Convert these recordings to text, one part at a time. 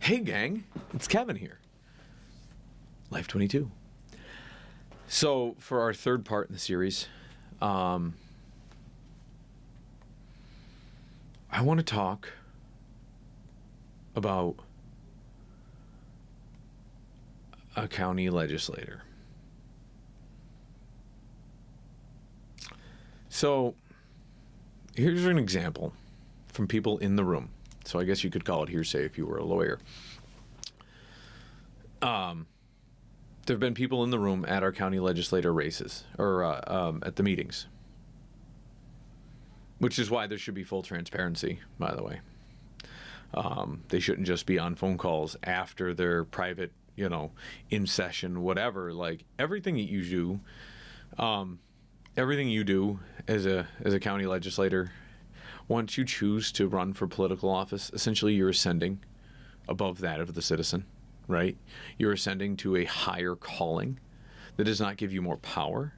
Hey gang, it's Kevin here. Life22. So for our third part in the series, I want to talk about a county legislator. So here's an example from people in the room. So I guess you could call it hearsay if you were a lawyer. There have been people in the room at our county legislator races, or at the meetings, which is why there should be full transparency, by the way. They shouldn't just be on phone calls after their private, in session, whatever. Like everything that you do, as a county legislator, once you choose to run for political office, essentially you're ascending above that of the citizen, right? You're ascending to a higher calling that does not give you more power,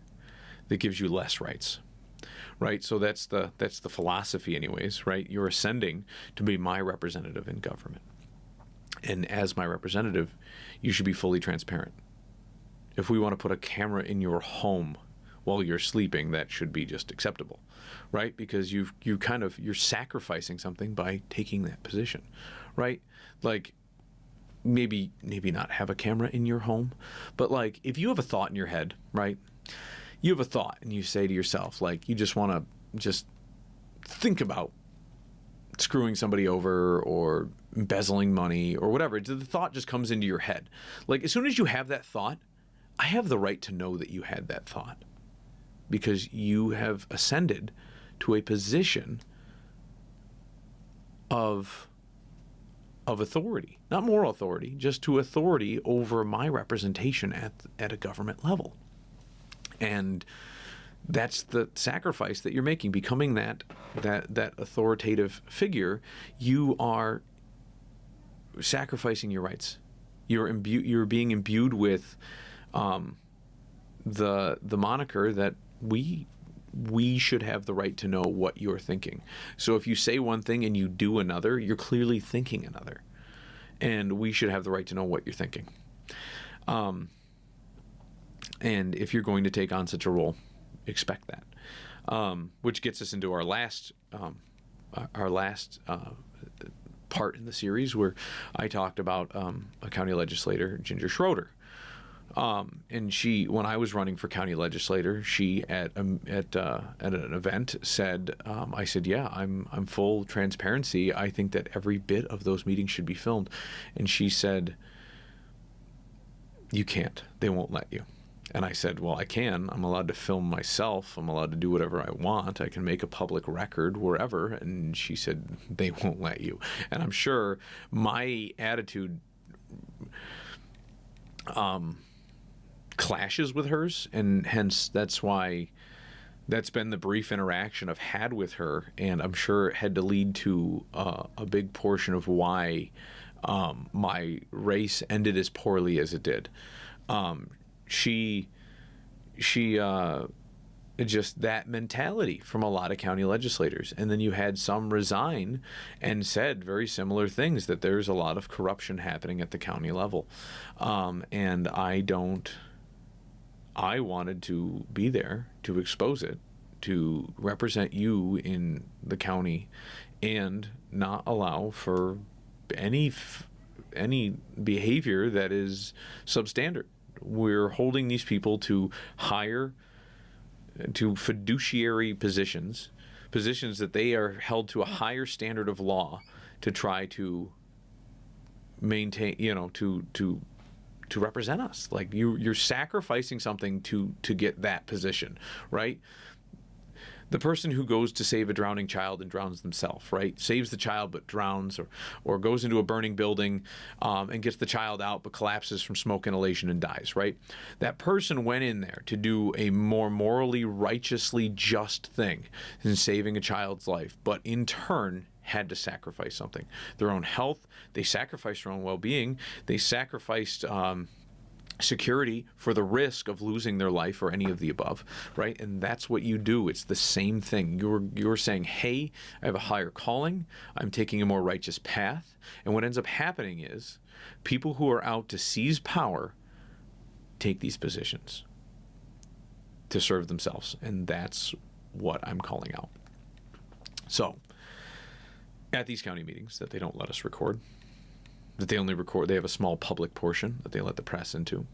that gives you less rights, right? So that's the philosophy anyways, right? You're ascending to be my representative in government. And as my representative, you should be fully transparent. If we want to put a camera in your home while you're sleeping, that should be just acceptable, right? Because you're sacrificing something by taking that position, right? Like maybe not have a camera in your home, but like if you have a thought in your head, right? You have a thought and you say to yourself, like you just want to just think about screwing somebody over or embezzling money or whatever. The thought just comes into your head. Like as soon as you have that thought, I have the right to know that you had that thought, because you have ascended to a position of authority, not moral authority, just to authority over my representation at a government level. And that's the sacrifice that you're making, becoming that authoritative figure. You are sacrificing your rights. You're being imbued with the moniker that we should have the right to know what you're thinking. So if you say one thing and you do another, you're clearly thinking another. And we should have the right to know what you're thinking. And if you're going to take on such a role, expect that. Which gets us into our last part in the series, where I talked about a county legislator, Ginger Schroeder. And she, when I was running for county legislator, she at an event said, I said, yeah, I'm full transparency. I think that every bit of those meetings should be filmed. And she said, you can't. They won't let you. And I said, well, I can. I'm allowed to film myself. I'm allowed to do whatever I want. I can make a public record wherever. And she said, they won't let you. And I'm sure my attitude clashes with hers, and hence that's why that's been the brief interaction I've had with her, and I'm sure it had to lead to a big portion of why my race ended as poorly as it did. She just that mentality from a lot of county legislators. And then you had some resign and said very similar things, that there's a lot of corruption happening at the county level. And I wanted to be there to expose it, to represent you in the county, and not allow for any behavior that is substandard. We're holding these people to fiduciary positions that they are held to a higher standard of law to try to maintain, to represent us. Like you're sacrificing something to get that position, right? The person who goes to save a drowning child and drowns themselves, right? Saves the child but drowns, or goes into a burning building and gets the child out but collapses from smoke inhalation and dies, right? That person went in there to do a more morally, righteously just thing in saving a child's life, but in turn had to sacrifice something. Their own health, they sacrificed their own well-being, they sacrificed security for the risk of losing their life or any of the above, right? And that's what you do. It's the same thing. You're saying, hey, I have a higher calling. I'm taking a more righteous path. And what ends up happening is people who are out to seize power take these positions to serve themselves. And that's what I'm calling out. So at these county meetings that they don't let us record, that they only record, they have a small public portion that they let the press into,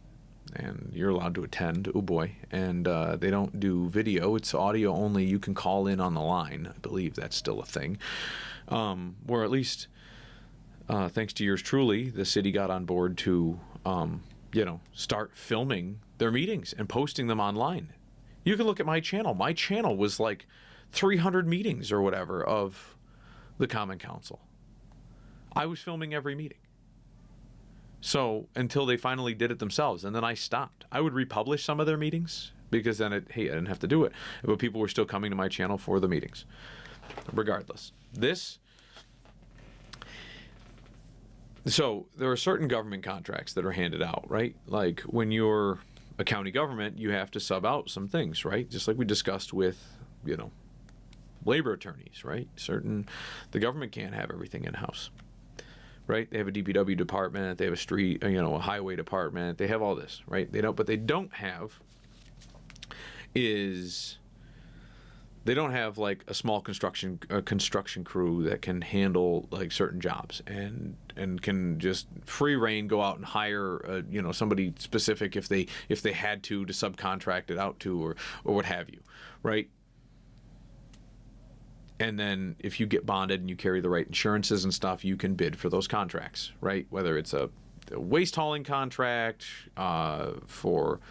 and you're allowed to attend, oh boy, and they don't do video, it's audio only. You can call in on the line. I believe that's still a thing, or at least thanks to yours truly, the city got on board to start filming their meetings and posting them online. You can look at my channel. My channel was like 300 meetings or whatever of the Common Council. I was filming every meeting. So until they finally did it themselves, and then I stopped. I would republish some of their meetings because then I didn't have to do it. But people were still coming to my channel for the meetings. Regardless. So there are certain government contracts that are handed out, right? Like when you're a county government, you have to sub out some things, right? Just like we discussed with, labor attorneys, right? The government can't have everything in-house. Right? They have a DPW department, they have a highway department, they have all this, right? But they don't have like a small construction crew that can handle like certain jobs and can just free reign go out and hire somebody specific if they had to subcontract it out to or what have you, right? And then if you get bonded and you carry the right insurances and stuff, you can bid for those contracts, right? Whether it's a waste hauling contract for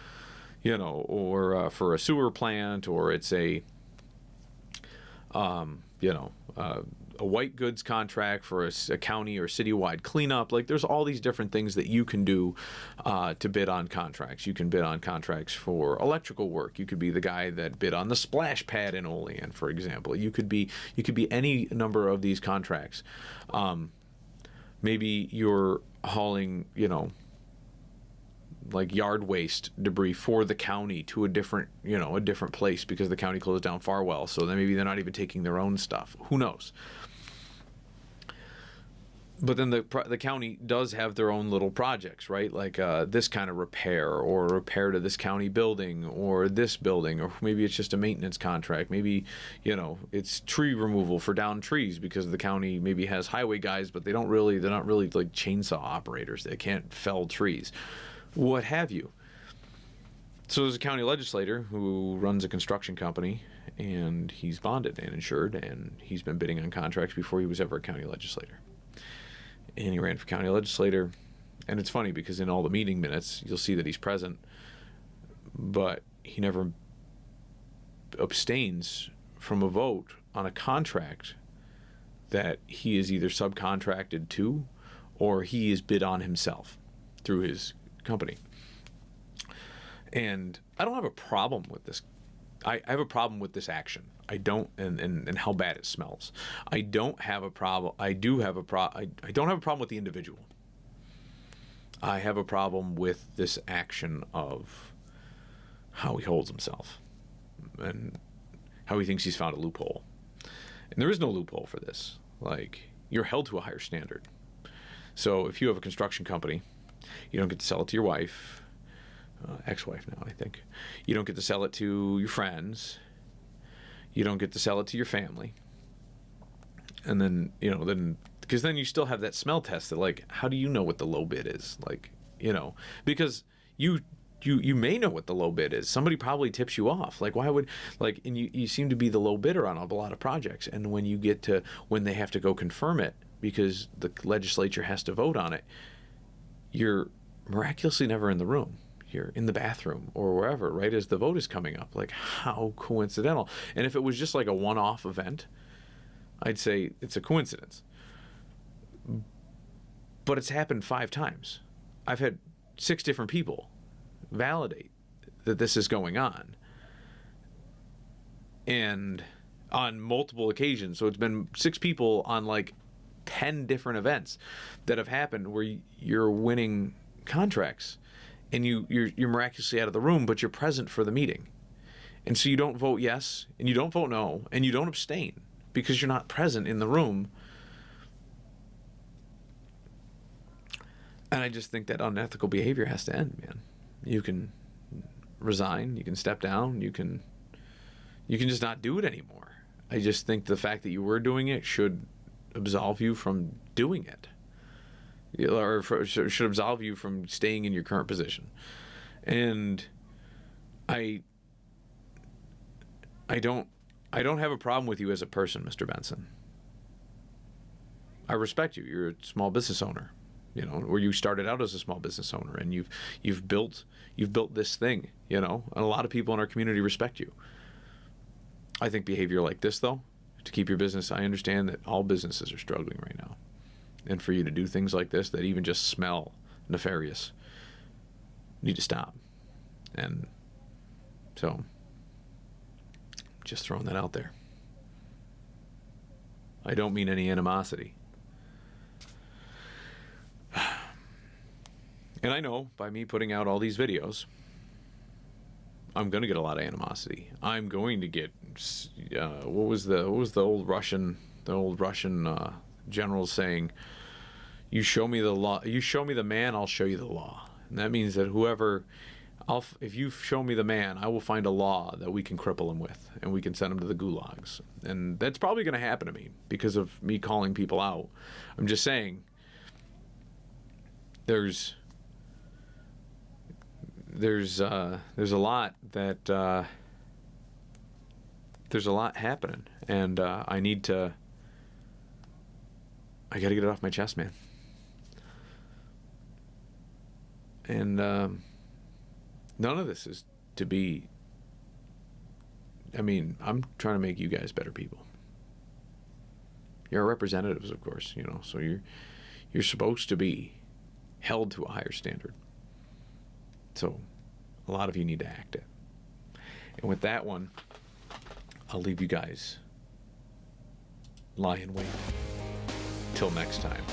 a sewer plant, or it's a white goods contract for a county or citywide cleanup. Like there's all these different things that you can do to bid on contracts. You can bid on contracts for electrical work. You could be the guy that bid on the splash pad in Olean, for example. You could be any number of these contracts. Maybe you're hauling, like yard waste debris for the county to a different place because the county closed down Farwell. So then maybe they're not even taking their own stuff. Who knows? But then the county does have their own little projects, right? Like this kind of repair, or repair to this county building, or this building, or maybe it's just a maintenance contract. Maybe, it's tree removal for downed trees because the county maybe has highway guys, but they're not really like chainsaw operators. They can't fell trees, what have you. So there's a county legislator who runs a construction company, and he's bonded and insured, and he's been bidding on contracts before he was ever a county legislator. And he ran for county legislator. And it's funny because in all the meeting minutes, you'll see that he's present, but he never abstains from a vote on a contract that he is either subcontracted to or he is bid on himself through his company. And I don't have a problem with this. I have a problem with this action. I don't, and how bad it smells. I don't have a problem. I don't have a problem with the individual. I have a problem with this action of how he holds himself and how he thinks he's found a loophole. And there is no loophole for this. Like, you're held to a higher standard. So if you have a construction company, you don't get to sell it to your wife, ex-wife now, I think. You don't get to sell it to your friends. You don't get to sell it to your family. And then, because then you still have that smell test that, like, how do you know what the low bid is? Like, because you may know what the low bid is. Somebody probably tips you off. Like, why would, like, and you seem to be the low bidder on a lot of projects. And when they have to go confirm it because the legislature has to vote on it, you're miraculously never in the room. You're in the bathroom or wherever, right, as the vote is coming up. Like, how coincidental. And if it was just like a one-off event, I'd say it's a coincidence. But it's happened 5 times. I've had 6 different people validate that this is going on. And on multiple occasions. So it's been 6 people on like 10 different events that have happened where you're winning contracts. and you're miraculously out of the room, but you're present for the meeting. And so you don't vote yes, and you don't vote no, and you don't abstain because you're not present in the room. And I just think that unethical behavior has to end, man. You can resign, you can step down, you can just not do it anymore. I just think the fact that you were doing it should absolve you from doing it. Or should absolve you from staying in your current position. And I don't have a problem with you as a person, Mr. Benson. I respect you. You're a small business owner, or you started out as a small business owner, and you've built this thing, and a lot of people in our community respect you. I think behavior like this, though, to keep your business, I understand that all businesses are struggling right now. And for you to do things like this that even just smell nefarious, need to stop. And so, just throwing that out there. I don't mean any animosity. And I know by me putting out all these videos, I'm going to get a lot of animosity. I'm going to get what was the old Russian general saying? You show me the law. You show me the man, I'll show you the law. And that means that if you show me the man, I will find a law that we can cripple him with, and we can send him to the gulags. And that's probably going to happen to me because of me calling people out. I'm just saying, there's a lot happening, and I got to get it off my chest, man. And none of this is to be. I mean, I'm trying to make you guys better people. You're our representatives, of course, so you're supposed to be held to a higher standard. So a lot of you need to act it. And with that one, I'll leave you guys lie in wait. Till next time.